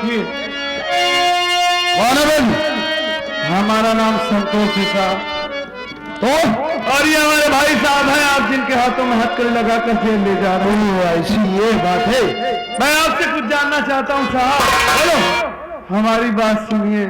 देखिए, कौन है बन? हमारा नाम संतोष है साहब, तो और ये हमारे भाई साहब हैं, आप जिनके हाथों में हथकड़ी लगाकर जेल ले जा रहे हैं। ऐसी ये बात है। मैं आपसे कुछ जानना चाहता हूँ साहब। बोलो। हमारी बात सुनिए।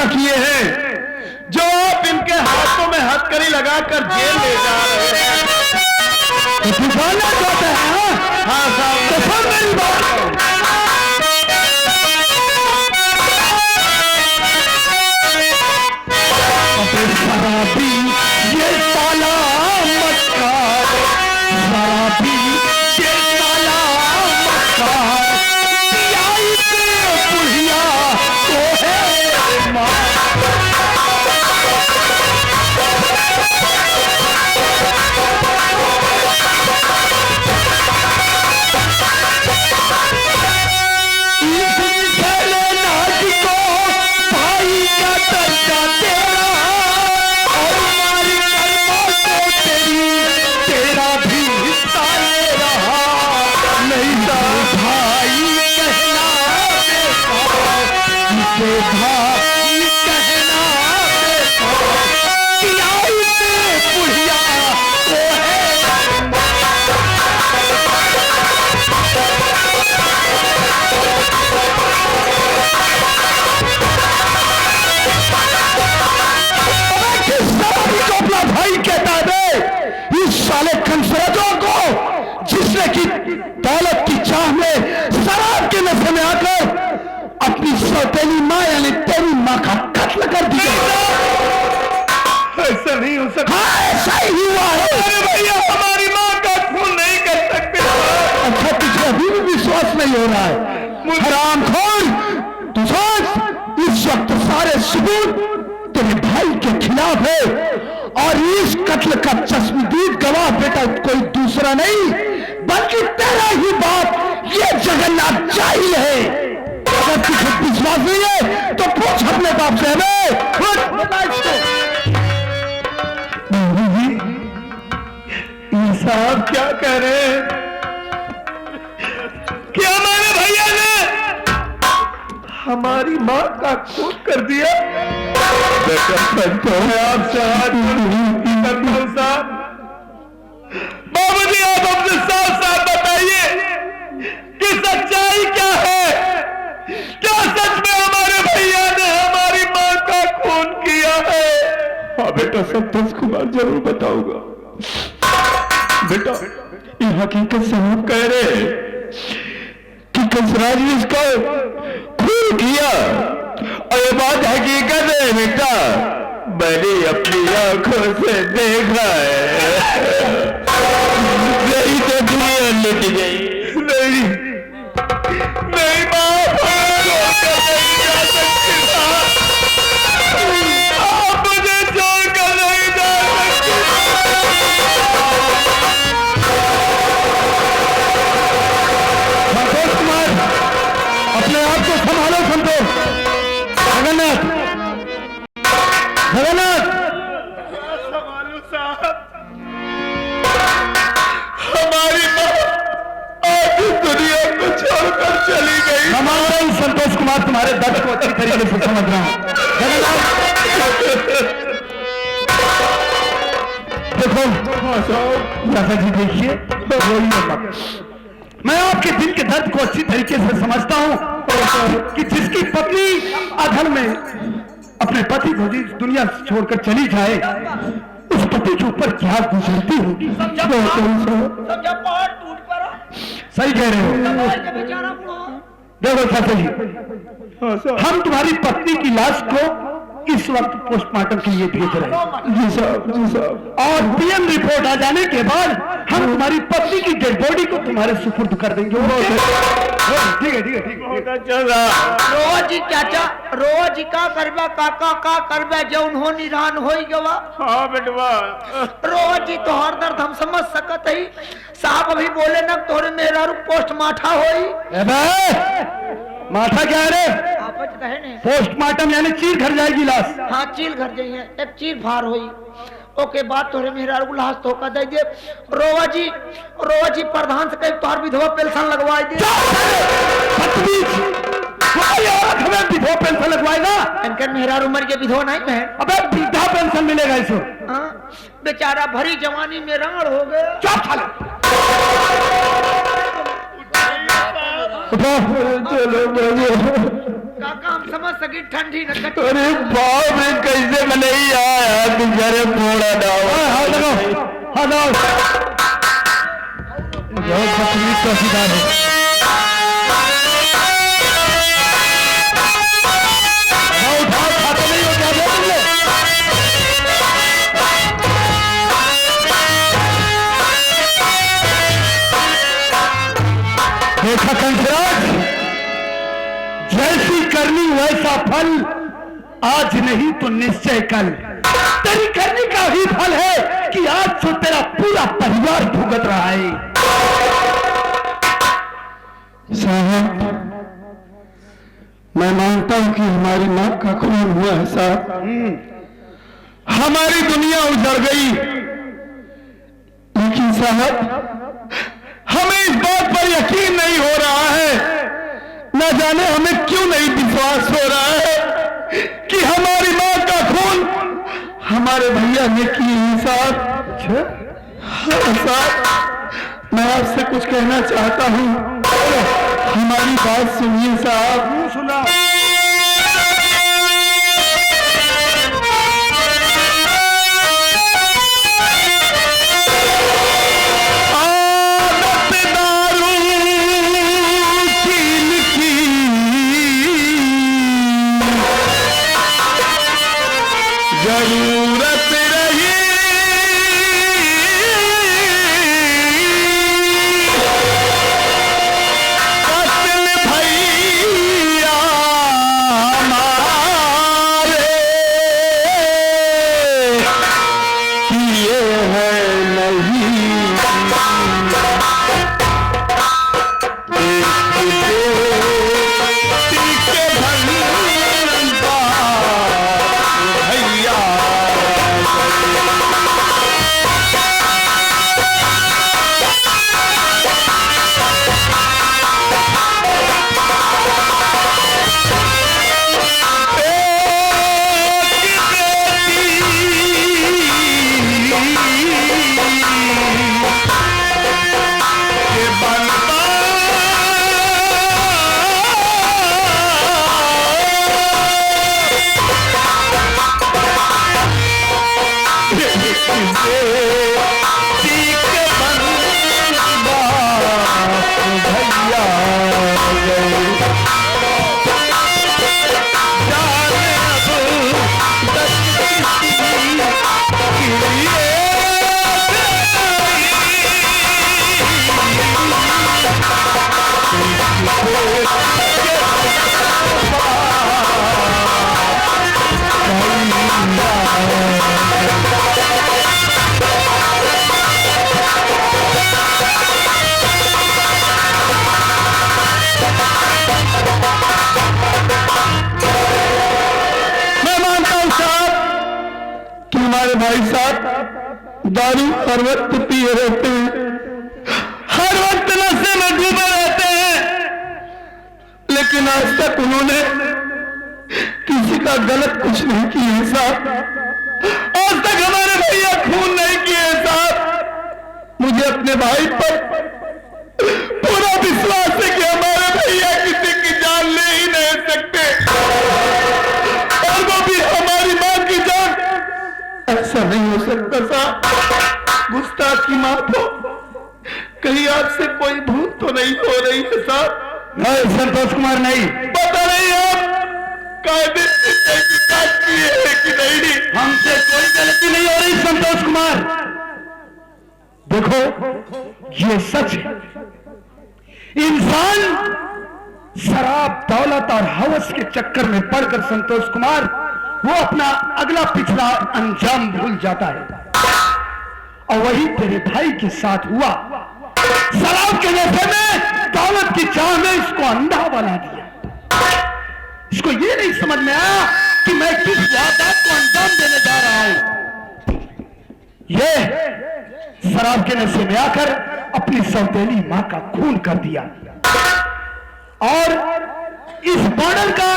किए हैं जो आप इनके हाथों में हथकड़ी लगाकर जेल ले जा रहे हैं। तो बोलना चाहते हैं? हाँ साहब, तो सुन मेरी बात। शराबी ये साला मक्कार, शराबी ये साला मक्कार, पियाई से बुढ़िया तो है माँ। जिसने की दौलत की चाह में शराब के नशे में आकर अपनी सौतेली माँ यानी तेरी माँ का कत्ल कर दिया। ऐसा नहीं हो सकता। हाँ, ऐसा ही हुआ है। अरे भैया, हमारी माँ का खून नहीं कर सकते। अच्छा, तुझे अभी भी विश्वास नहीं हो रहा है? हरामखोर, तू सोच, इस वक्त सारे सबूत तेरे भाई के खिलाफ है और इस कत्ल का चश्मदीद गवाह बेटा कोई दूसरा नहीं बल्कि तेरा ही बाप ये जगन्नाथ जाहिल है। अगर तुझे विश्वास नहीं है तो पूछ अपने बाप से। साहब क्या कह रहे हैं? क्या हमारे भैया ने हमारी माँ का खून कर दिया? मैं आपसे हाथ करता हूं साहब। बाबूजी, आप हमसे साफ साफ बताइए कि सच्चाई क्या है? बेटा संतोष कुमार जरूर बताऊंगा। बेटा ये हकीकत से हम कह रहे हैं कि कसराज ने इसका खून किया, और ये बात हकीकत है बेटा, मैंने अपनी आंखों से देखा है। नहीं तो दुनिया लुट गई। नहीं नहीं बाप, आप मुझे छोड़कर नहीं जा सकते। संतोष कुमार, अपने आप को संभालो। संतोष, जगन्नाथ, जगन्नाथ, संभालो साहब, हमारी माँ आज इस दुनिया को छोड़कर चली गई। समझ रहा हूं संतोष कुमार, तुम्हारे दर्द को अच्छी तरीके से समझ रहा हूं। देखो दादा जी, देखिए रोइए मत। मैं आपके दिल के दर्द को अच्छी तरीके से समझता हूं कि जिसकी पत्नी अधल में अपने पति को इस दुनिया से छोड़कर चली जाए, उस पति के ऊपर क्या गुजरती होगी। सही कह रहे हो। देखो चाचा जी, हम तुम्हारी पत्नी की लाश को इस वक्त पोस्टमार्टम के लिए भेज रहे हैं। जी साहब, जी साहब। और पीएम रिपोर्ट आ जाने के बाद हम तुम्हारी पत्नी की डेड बॉडी को तुम्हारे सुपुर्द कर देंगे। ठीक है, ठीक है, ठीक है। रोज ही चाचा, रोज ही का करबे काका, का करबे जौन हो निरान हो गवा। हाँ बेटवा, रोज ही तोहर दर्द हम समझ सकत ही। साहब अभी बोले न तोरे मेरा पोस्ट माठा होई। माथा क्या है रे? आपच कहे ने पोस्टमार्टम यानी चीर घर जाएगी लाश। हाँ चील घर जाइए, एक चीर फार होई। ओके बात तोरे मेरा लाश तो का दे दे। रोवा जी प्रधान से कहीं तोहर विधवा पेंशन लगवा दे। हमें विधवा पेंशन लगवाएगा? इनकर मेहरा उम्र के विधवा नहीं है। अबे वृद्धा पेंशन मिलेगा इसको। बेचारा भरी जवानी में राण हो गया। चुप साले। चलो काका हम समझ सकी ठंडी न कटी। अरे बाप रे, कैसे में नहीं आया बेचारे फोड़ा डाओ। हाँ लगाओ, हाँ लगाओ। बहुत बदतमीज चौकीदार है। खाते नहीं हो क्या बोल? देखा कंठराज, जैसी करनी वैसा फल, आज नहीं तो निश्चय कल। तेरी करनी का ही फल है कि आज तो तेरा पूरा परिवार भुगत रहा है। साहब, मैं मानता हूं कि हमारी मां का खून हुआ है साहब। हमारी दुनिया उजड़ गई, लेकिन साहब हमें इस बात पर यकीन नहीं हो रहा है, न जाने हमें क्यों नहीं विश्वास हो रहा है कि हमारी मां का खून हमारे भैया ने की है साहब। हाँ साहब, मैं आपसे कुछ कहना चाहता हूं, हमारी बात सुनिए साहब। सुना। जरूरत रही कत्ल भैया हमारे किए हैं नहीं। भैया मैं मानता हूं साहब कि हमारे भाई साहब दारू हर वक्त पिए रहते हैं, हर वक्त नशे में डूबे रहते हैं, लेकिन आज तक उन्होंने किसी का गलत कुछ नहीं किया है साहब। आज तक हमारे भैया खून नहीं किए साहब। मुझे अपने भाई पर पूरा विश्वास है कि हमारे भैया किसी की जान ले ही नहीं सकते, और वो भी हमारी मां की जान। ऐसा नहीं हो सकता साहब, गुस्ताखी माफ हो। कहीं आपसे कोई भूल तो नहीं हो रही है साहब? नहीं संतोष कुमार, नहीं। पता नहीं आप कायदे से तहकीकात किए हैं कि नहीं? हमसे कोई गलती नहीं हो रही संतोष कुमार। देखो ये सच है, इंसान शराब दौलत और हवस के चक्कर में पड़कर संतोष कुमार वो अपना अगला पिछला अंजाम भूल जाता है, और वही तेरे भाई के साथ हुआ। शराब के नशे में दौलत की चाह में इसको अंधा बना दिया। इसको ये नहीं समझ में आया कि मैं किस वारदात को अंजाम देने जा रहा हूं। ये शराब के नशे में आकर अपनी सौतेली मां का खून कर दिया, और इस मर्डर का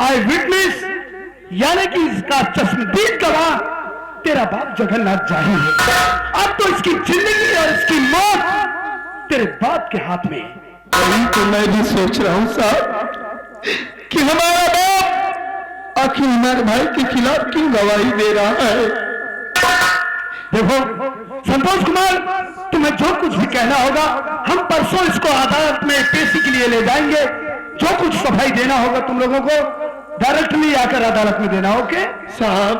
आई विटनेस यानी कि इसका चश्मदीद गवाह तेरा बाप जगन्नाथ जाहिर है। अब तो इसकी जिंदगी और इसकी मौत तेरे बाप के हाथ में है। वही तो मैं भी सोच रहा हूं साहब कि हमारा बाप आखिर हमारे भाई के खिलाफ क्यों गवाही दे रहा है। देखो संतोष कुमार, तुम्हें जो कुछ भी कहना होगा हम परसों इसको अदालत में पेशी के लिए ले जाएंगे। जो कुछ सफाई देना होगा तुम लोगों को डायरेक्टली आकर अदालत में देना। ओके साहब,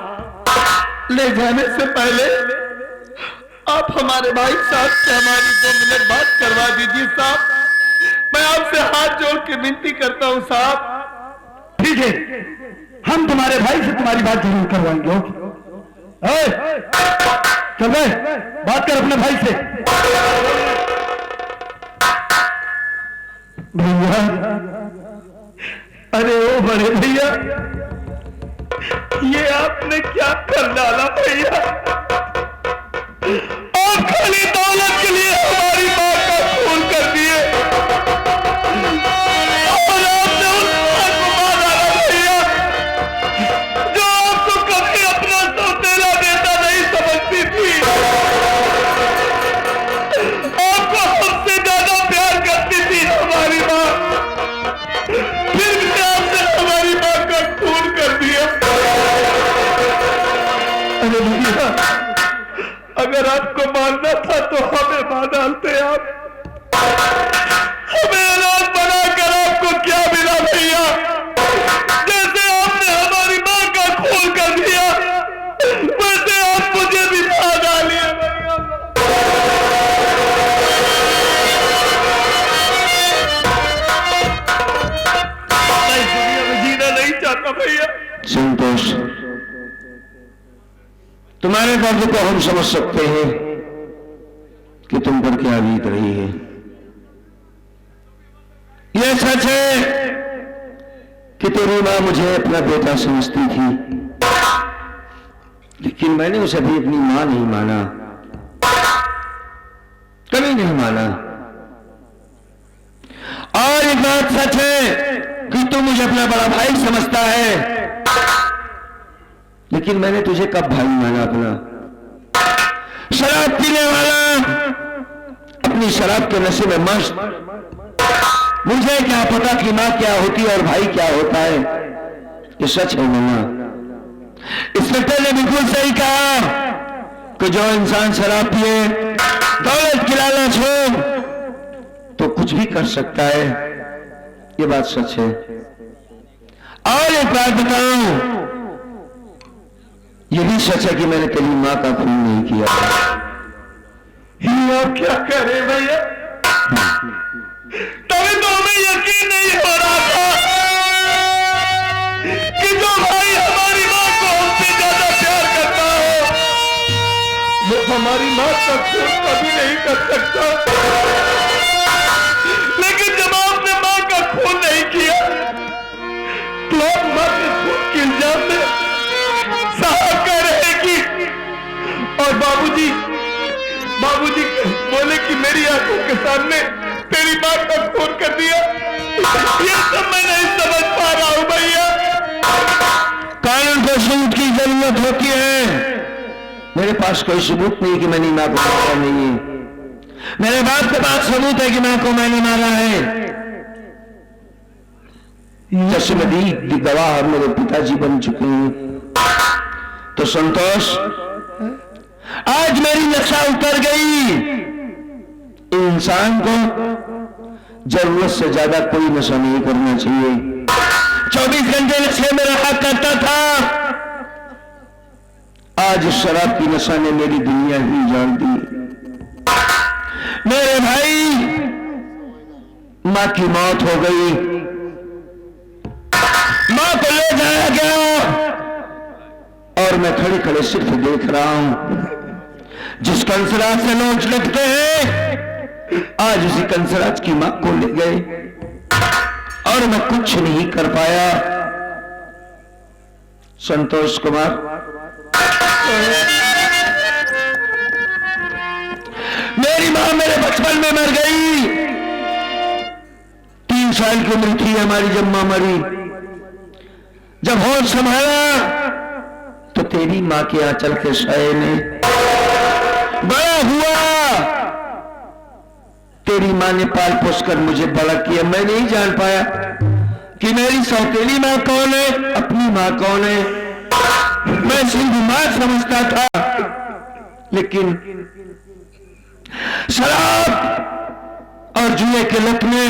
ले जाने से पहले आप हमारे भाई साहब से हमारी 2 मिनट बात करवा दीजिए साहब। मैं आपसे हाथ जोड़ के विनती करता हूं साहब। ठीक है, हम तुम्हारे भाई से तुम्हारी बात जरूर करवाएंगे। ओके चल भाई, बात कर अपने भाई से। भैया, अरे ओ बड़े भैया, ये आपने क्या कर डाला भैया? आप खाली दौलत के लिए हमारी मां का खून कर दिए, और आपने उस मां को मार डाला भैया, जो आपको कभी अपना सौतेला बेटा नहीं समझती थी। आपको हमसे ज्यादा प्यार करती थी हमारी मां, फिर भी आपने हमारी मां का खून कर दिया। अरे भैया, अगर आपको मारना था तो हमें मार डालते आप। हमें औलाद बनाकर आपको क्या मिला भैया? जैसे आपने हमारी मां का खून कर दिया, वैसे आप मुझे भी मार डालिए भैया। मैं इस दुनिया में जीना नहीं चाहता भैया। संतोष, तुम्हारे दर्द को हम समझ सकते हैं कि तुम पर क्या बीत रही है। यह सच है कि तेरी मां मुझे अपना बेटा समझती थी, लेकिन मैंने उसे भी अपनी मां नहीं माना, कभी नहीं माना। और एक बात सच है कि तू मुझे अपना बड़ा भाई समझता है, लेकिन मैंने तुझे कब भाई माना अपना? शराब पीने वाला, अपनी शराब के नशे में मस्त। मुझे क्या पता कि मां क्या होती है और भाई क्या होता है। ये सच है मम्मा। इंस्पेक्टर ने बिल्कुल सही कहा कि जो इंसान शराब पिए, दौलत की लालच हो, तो कुछ भी कर सकता है। ये बात सच है। और एक बात बताऊं, ये भी सच है कि मैंने तेरी मां का खून नहीं किया। ये आप क्या कह रहे हैं भैया? तभी तो मां का खून कभी नहीं कर सकता, लेकिन जब आपने मां का खून नहीं किया तो आप मां के खून के इल्जाम में साहब कह रहे कि, और बाबूजी बोले कि मेरी आंखों के सामने तेरी मां का खून कर दिया। ये सब मैं नहीं समझ पा रहा हूं भैया। कानून को सबूत की जरूरत होती है। मेरे पास कोई सबूत नहीं कि मैंने मां को मारा नहीं है। मेरे बाप के पास सबूत है कि मां को मैंने मारा है। चश्मदीद गवाह मेरे पिताजी बन चुके हैं। तो संतोष, आज मेरी नशा उतर गई। इंसान को जरूरत से ज्यादा कोई नशा नहीं करना चाहिए। 24 घंटे नशे में रहा करता था, आज शराब की नशा ने मेरी दुनिया ही जान दी। मेरे भाई, मां की मौत हो गई, मां को ले जाया गया और मैं खड़े खड़े सिर्फ देख रहा हूं। जिस कंसराज से नोच लगते हैं, आज उसी कंसराज की मां को ले गए और मैं कुछ नहीं कर पाया। संतोष कुमार, मेरी मां मेरे बचपन में मर गई। 3 साल की उम्र थी हमारी जब मां मरी। जब होश संभाला तो तेरी मां के आंचल के साये ने बड़ा हुआ। तेरी मां ने पाल पोस कर मुझे बड़ा किया। मैं नहीं जान पाया कि मेरी सौतेली मां कौन है, अपनी मां कौन है। मैं सिर्फ मां समझता था, लेकिन शराब और जुए के लत ने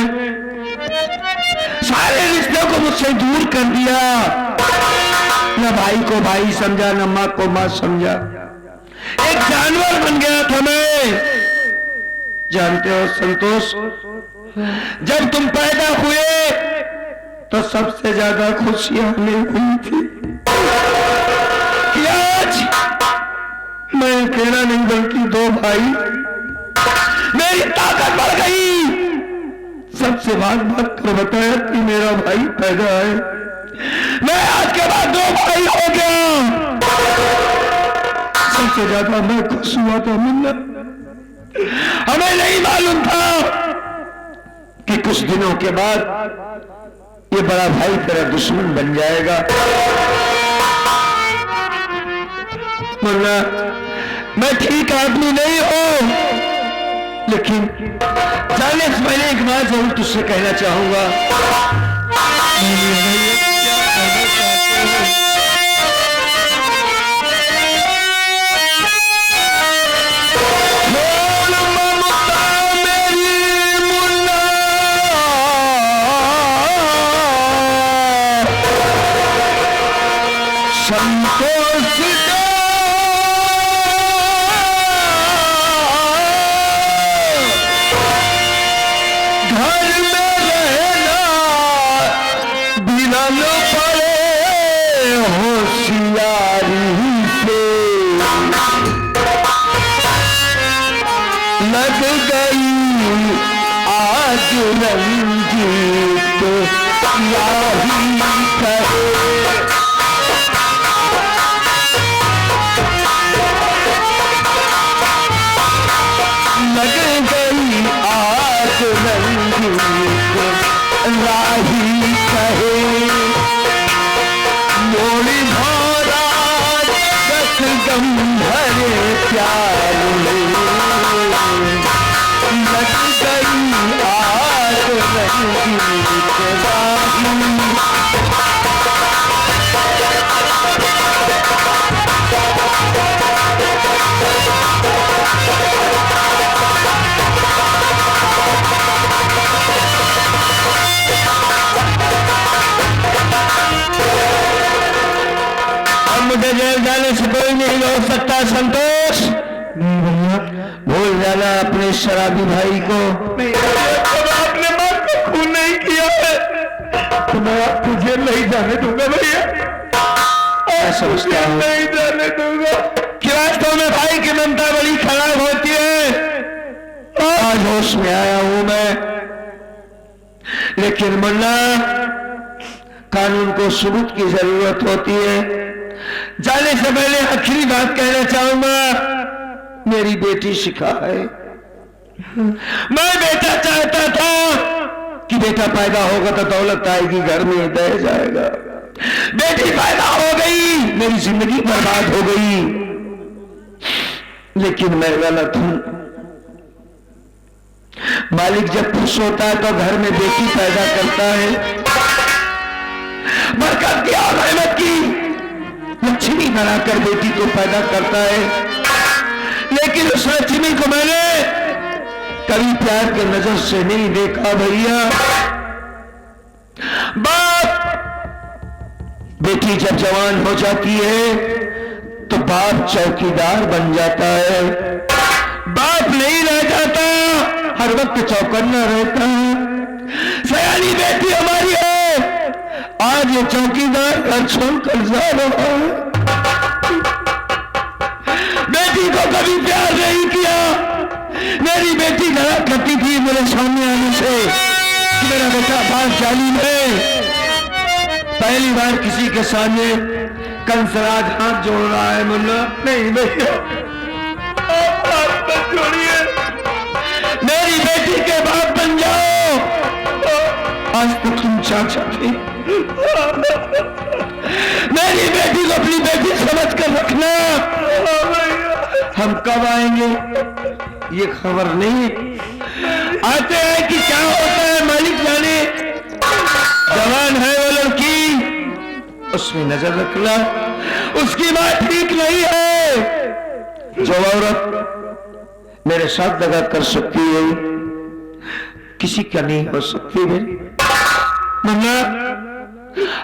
सारे रिश्तों को मुझसे दूर कर दिया। न भाई को भाई समझा, न मां को मां समझा। एक जानवर बन गया था मैं। जानते हो संतोष, जब तुम पैदा हुए तो सबसे ज्यादा खुशियां हमें हुई थी कि आज मैं अकेला नहीं बल्कि 2 भाई, मेरी ताकत बढ़ गई। सबसे भाग कर बताया कि मेरा भाई पैदा है। मैं आज के बाद 2 भाई हो गया। सबसे ज्यादा मैं खुश हुआ था मुन्ना। हमें नहीं मालूम था कि कुछ दिनों के बाद ये बड़ा भाई तेरा दुश्मन बन जाएगा। मुन्ना, मैं ठीक आदमी नहीं हूं, लेकिन जाने से पहले एक बात जरूर तुझसे कहना चाहूंगा। संतोष घर में रहना बिलन पड़े होशियारी से। लग गई आज रंजीत याही कहे। लग गई आज रंजीत राही कहे। मोड़ी भरा दस गम भरे प्यार में। लग गई आज रंजीत राही। मुझे जेल जाने से कोई नहीं रोक सकता संतोष। भूल जाना अपने शराबी भाई को। आपने मां का खून नहीं किया है तो मैं आपको जेल नहीं जाने दूंगा भैया। ऐसा नहीं जाने दूंगा। कि वास्तव में भाई की ममता बड़ी खराब होश में आया हूं मैं, लेकिन मुन्ना कानून को सबूत की जरूरत होती है। जाने से पहले आखिरी बात कहना चाहूंगा, मेरी बेटी शिखा है। मैं बेटा चाहता था कि बेटा पैदा होगा तो दौलत आएगी, घर में दह जाएगा। बेटी पैदा हो गई, मेरी जिंदगी बर्बाद हो गई। लेकिन मैं गलत हूं। मालिक जब खुश होता है तो घर में बेटी पैदा करता है, बरकत की और रहमत की लक्ष्मी बनाकर बेटी को पैदा करता है। लेकिन उस लक्ष्मी को मैंने कभी प्यार के नजर से नहीं देखा भैया। बाप, बेटी जब जवान हो जाती है तो बाप चौकीदार बन जाता है। बाप नहीं रह जाता, हर वक्त चौकन्ना रहता है। सयानी बेटी हमारी है, आज ये चौकीदार घर छोड़कर जा रहा है। बेटी को कभी प्यार नहीं किया। मेरी बेटी डरा करती थी मेरे सामने आने से कि मेरा बेटा बात जालिम है। पहली बार किसी के सामने कंसराज हाथ जोड़ रहा है। मुन्ना, नहीं भैया, आप हाथ मत जोड़िए, मेरी बेटी के बाप बन जाओ। आज तो तुम चाचा थे, मेरी बेटी को अपनी बेटी समझ कर रखना। हम कब आएंगे ये खबर नहीं। आते हैं कि क्या होता है मालिक जाने। जवान है वो लड़की, उसमें नजर रखना, उसकी बात ठीक नहीं है। जो औरत मेरे साथ दगा कर सकती है किसी का नहीं हो सकती है। मुन्ना,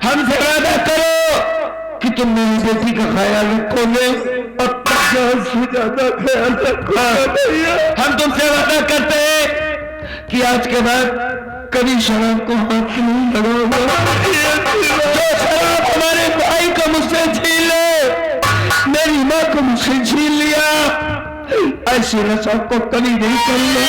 हमसे वादा करो कि तुम मेरी बेटी का ख्याल रखोगे और से ज्यादा ख्याल रखोगे। हम तुमसे वादा करते हैं कि आज के बाद कभी शराब को हाथ नहीं लगाओगे। जो शराब हमारे भाई को मुझसे छीन ले, मेरी माँ को मुझसे छीन लिया, ऐसी नशा को कभी नहीं करूंगा।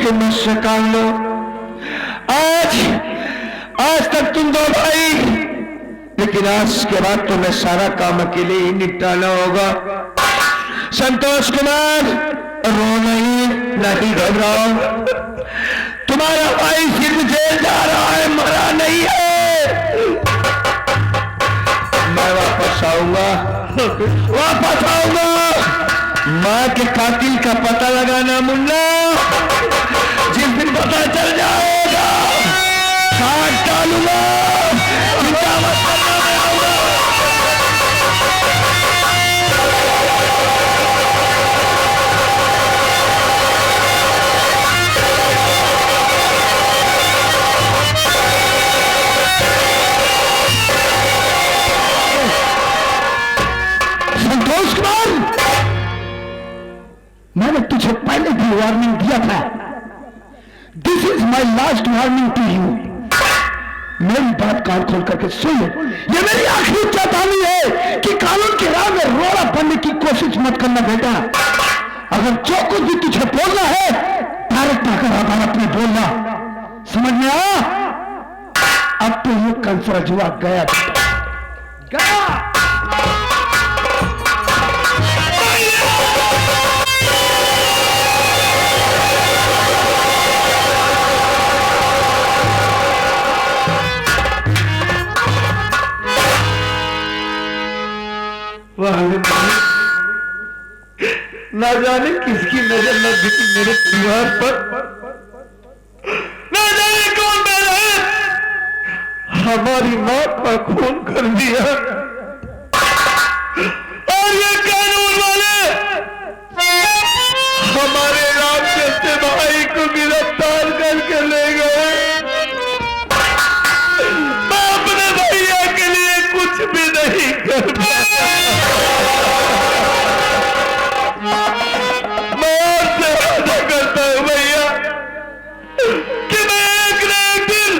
हिम्मत से काम लो। आज तक तुम दो भाई, लेकिन आज के बाद तुम्हें सारा काम अकेले ही निपटाना होगा। संतोष कुमार, रो नहीं घबराओ। तुम्हारा भाई सिर्फ जेल जा रहा है, मरा नहीं है। मैं वापस आऊंगा। मां के कातिल का पता लगाना मुन्ना। जिस दिन पता चल जाएगा काट डालूंगा। चिंता मत करना, मैं आऊंगा। संतोष कुमार, मैंने तुझे पहले भी वार्निंग दिया था। This is my last warning to you. मेरी बात कान खोल करके सुन ले। ये मेरी आखिरी चेतावनी है कि कानून की राह में रोड़ा बनने की कोशिश मत करना बेटा। अगर जो कुछ भी तुझे बोलना है डायरेक्ट आकर अदालत में बोलना, समझ में आया? अब तो ये कंसरा जुआ गया गया। ना जाने किसकी नजर न थी मेरे परिवार पर, ना जाने कौन मैंने हमारी मां का खून कर दिया। और ये कानून वाले हमारे राम जैसे भाई को गिरफ्तार करके ले गए। मैं अपने भैया के लिए कुछ भी नहीं कर पाया। मैं आपसे वादा करता हूं भैया कि मैं एक न एक दिन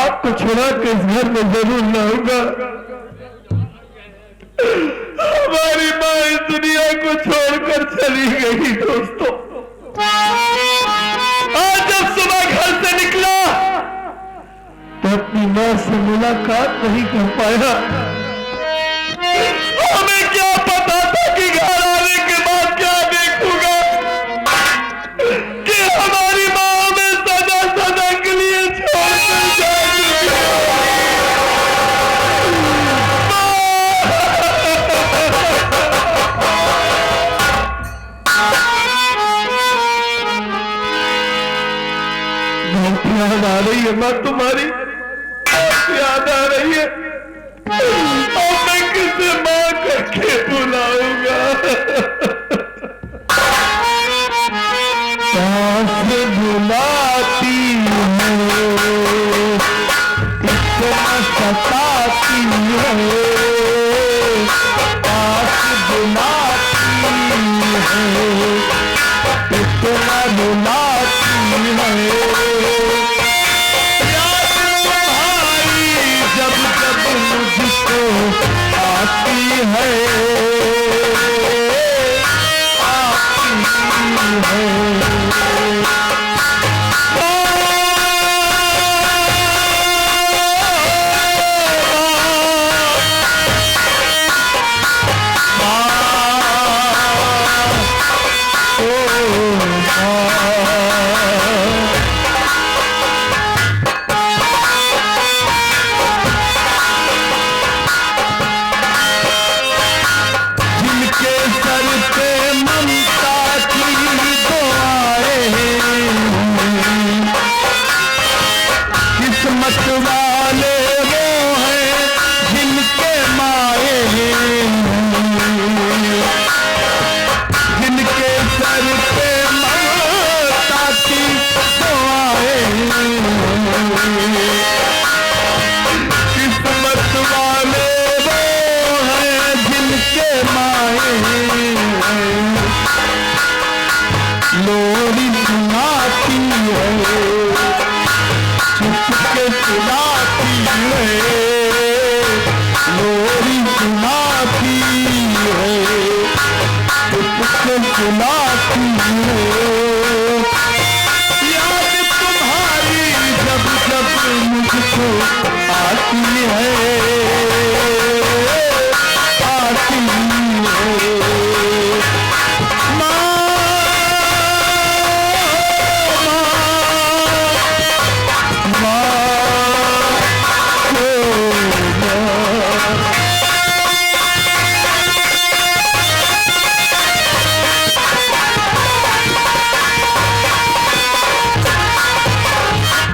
आपको छुड़ा के इस घर में जरूर लाऊंगा। हमारी माँ इस दुनिया को छोड़कर चली गई। दोस्तों, आज जब सुबह घर से निकला तो अपनी माँ से मुलाकात नहीं कर पाया। हमें क्या पता था कि घर आने के बाद क्या देखूंगा, कि हमारी माँ हमें सदा सदा के लिए छोड़कर जाएगी। बहुत याद आ रही है माँ तुम्हारी, याद आ रही है। और मैं किसे माँ करके बुलाऊंगा। पास बुलाती है, इतना सताती है, पास बुलाती है, इतना बुलाती है। याद तुम्हारी जब जब मुझको आती है, आती है। जिनके सर पे ममता की दुआएं, किस्मत वाले वो हैं जिनके माए, जिनके सर पे ममता की दुआएं, किस्मत वाले वो हैं जिनके माए। लोरी सुनाती है, चुपके सुनाती है, लोरी सुनाती है, चुपके सुनाती है।